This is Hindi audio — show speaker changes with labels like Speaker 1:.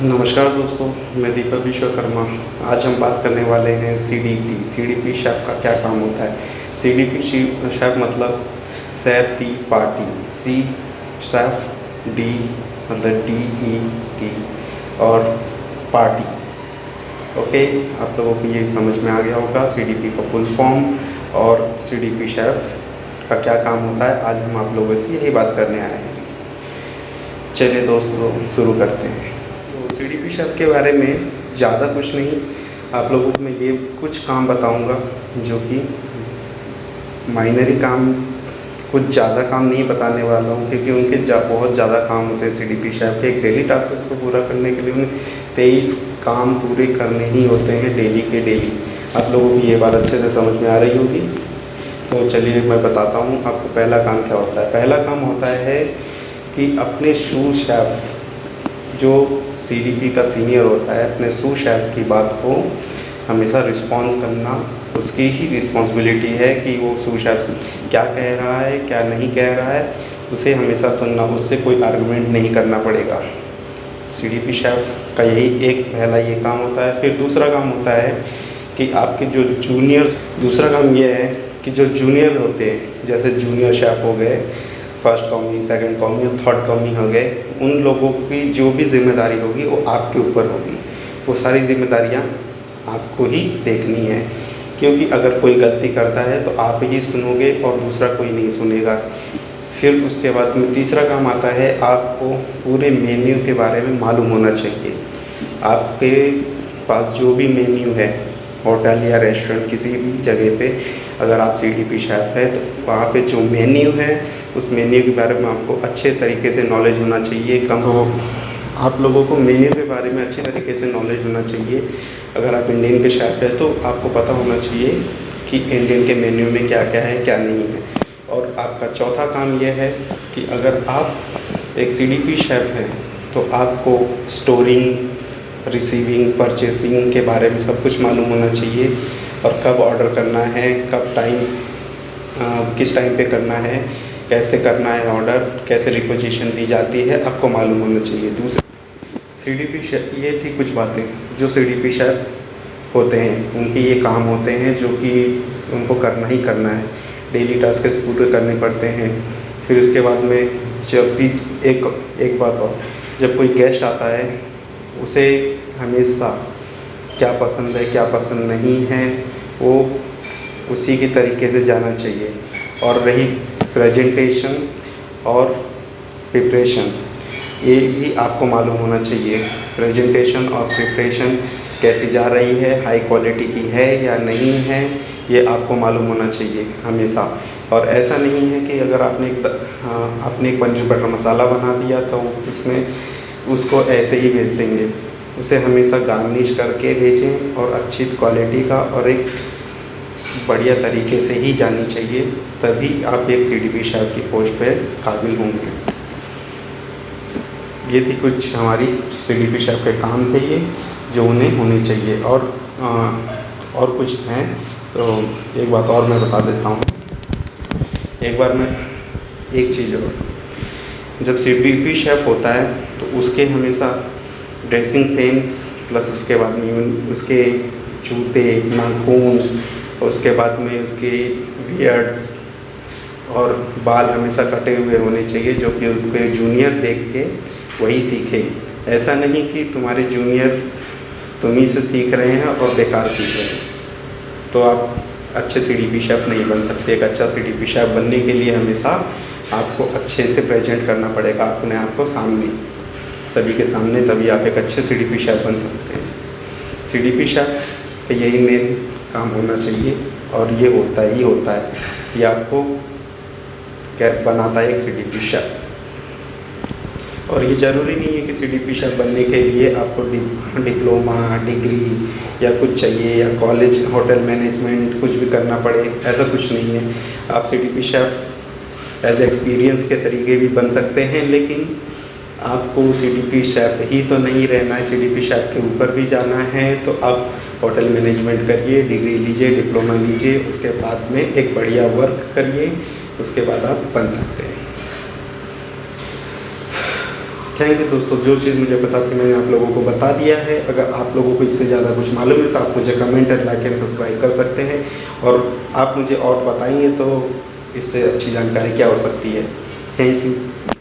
Speaker 1: नमस्कार दोस्तों, मैं दीपक विश्वकर्मा। आज हम बात करने वाले हैं सीडीपी शेफ़ का क्या काम होता है। सीडीपी शेफ़ मतलब शेफ़ दी पार्टी, सी शेफ़, डी मतलब DET और पार्टी। ओके, आप लोगों को ये समझ में आ गया होगा सीडीपी का फुल फॉर्म और सीडीपी शेफ़ का क्या काम होता है। आज हम आप लोगों से यही बात करने आए हैं। चलिए दोस्तों, शुरू करते हैं। तो सीडीपी शेफ़ के बारे में ज़्यादा कुछ नहीं, आप लोगों को मैं ये कुछ काम बताऊंगा जो कि माइनरी काम, कुछ ज़्यादा काम नहीं बताने वाला हूँ क्योंकि उनके बहुत ज़्यादा काम होते हैं। सीडीपी शेफ़ के एक डेली टास्क को पूरा करने के लिए उन्हें 23 काम पूरे करने ही होते हैं, डेली के डेली। आप लोगों की ये बात अच्छे से समझ में आ रही होगी। तो चलिए मैं बताता हूँ आपको पहला काम क्या होता है। पहला काम होता है कि अपने सूस शेफ़, जो सीडीपी का सीनियर होता है, अपने सूस शेफ़ की बात को हमेशा रिस्पॉन्स करना उसकी ही रिस्पॉन्सिबिलिटी है कि वो सूस शेफ़ क्या कह रहा है क्या नहीं कह रहा है, उसे हमेशा सुनना, उससे कोई आर्गुमेंट नहीं करना पड़ेगा। सीडीपी शेफ़ का यही एक पहला ये काम होता है। फिर दूसरा काम होता है कि आपके जो जूनियर्स, दूसरा काम ये है कि जो जूनियर होते हैं, जैसे जूनियर शेफ़ हो गए, फर्स्ट कॉमी, सेकंड कॉमी और थर्ड कॉमी हो गए, उन लोगों की जो भी जिम्मेदारी होगी वो आपके ऊपर होगी। वो सारी जिम्मेदारियां आपको ही देखनी है, क्योंकि अगर कोई गलती करता है तो आप ही सुनोगे और दूसरा कोई नहीं सुनेगा। फिर उसके बाद में तीसरा काम आता है, आपको पूरे मेन्यू के बारे में मालूम होना चाहिए। आपके पास जो भी मेन्यू है, होटल या रेस्टोरेंट किसी भी जगह पे अगर आप सीडीपी शेफ़ है तो वहाँ पे जो मेन्यू है उस मेन्यू के बारे में आपको अच्छे तरीके से नॉलेज होना चाहिए। आप लोगों को मेन्यू के बारे में अच्छे तरीके से नॉलेज होना चाहिए। अगर आप इंडियन के शेफ़ है तो आपको पता होना चाहिए कि इंडियन के मेन्यू में क्या क्या है क्या नहीं है। और आपका चौथा काम यह है कि अगर आप एक सीडीपी शेफ़ हैं तो आपको स्टोरिंग, रिसीविंग, परचेसिंग के बारे में सब कुछ मालूम होना चाहिए। और कब ऑर्डर करना है, कब किस टाइम पे करना है, कैसे करना है ऑर्डर, कैसे रिपोजिशन दी जाती है, आपको मालूम होना चाहिए। दूसरे सीडीपी शेफ़, ये थी कुछ बातें जो सीडीपी शेफ़ होते हैं, उनके ये काम होते हैं जो कि उनको करना ही करना है। डेली टास्क पूरे करने पड़ते हैं। फिर उसके बाद में जब भी एक बात और, जब कोई गेस्ट आता है उसे हमेशा क्या पसंद है क्या पसंद नहीं है वो उसी के तरीके से जाना चाहिए। और रही प्रेजेंटेशन और प्रिपरेशन, ये भी आपको मालूम होना चाहिए। प्रेजेंटेशन और प्रिपरेशन कैसी जा रही है, हाई क्वालिटी की है या नहीं है, ये आपको मालूम होना चाहिए हमेशा। और ऐसा नहीं है कि अगर आपने एक पनीर बटर मसाला बना दिया तो उसमें उसको ऐसे ही भेज देंगे। उसे हमेशा गार्निश करके भेजें और अच्छी क्वालिटी का और एक बढ़िया तरीके से ही जानी चाहिए, तभी आप एक सीडीपी शेफ़ की पोस्ट पे काबिल होंगे। ये थी कुछ हमारी सीडीपी शेफ़ के काम थे ये, जो उन्हें होने चाहिए। और कुछ हैं तो एक बात और मैं बता देता हूँ। एक बार मैं एक चीज़ और, जब सीडीपी शेफ़ होता है तो उसके हमेशा ड्रेसिंग सेंस प्लस उसके बाद में उसके जूते, नाखून, और उसके बाद में उसके बियर्ड्स और बाल हमेशा कटे हुए होने चाहिए, जो कि उनके जूनियर देख के वही सीखे। ऐसा नहीं कि तुम्हारे जूनियर तुम्ही से सीख रहे हैं और बेकार सीख रहे हैं, तो आप अच्छे सीडीपी शेफ़ नहीं बन सकते। एक अच्छा सीडीपी शेफ़ बनने के लिए हमेशा आपको अच्छे से प्रेजेंट करना पड़ेगा अपने आप को सामने, सभी के सामने, तभी आप एक अच्छे सीडीपी शेफ़ बन सकते हैं। सीडीपी शेफ़ का यही मेन काम होना चाहिए और ये होता है, ये आपको क्या बनाता है एक सीडीपी शेफ़। और ये ज़रूरी नहीं है कि सीडीपी शेफ़ बनने के लिए आपको डिप्लोमा, डिग्री या कुछ चाहिए, या कॉलेज, होटल मैनेजमेंट कुछ भी करना पड़े, ऐसा कुछ नहीं है। आप सीडीपी शेफ़ एज एक्सपीरियंस के तरीके भी बन सकते हैं, लेकिन आपको सीडीपी शेफ़ ही तो नहीं रहना है, सीडीपी शेफ़ के ऊपर भी जाना है। तो आप होटल मैनेजमेंट करिए, डिग्री लीजिए, डिप्लोमा लीजिए, उसके बाद में एक बढ़िया वर्क करिए, उसके बाद आप बन सकते हैं। थैंक यू दोस्तों, जो चीज़ मुझे पता थी मैंने आप लोगों को बता दिया है। अगर आप लोगों को इससे ज़्यादा कुछ मालूम है तो आप मुझे कमेंट और लाइक एंड सब्सक्राइब कर सकते हैं, और आप मुझे और बताएंगे तो इससे अच्छी जानकारी क्या हो सकती है। Thank you.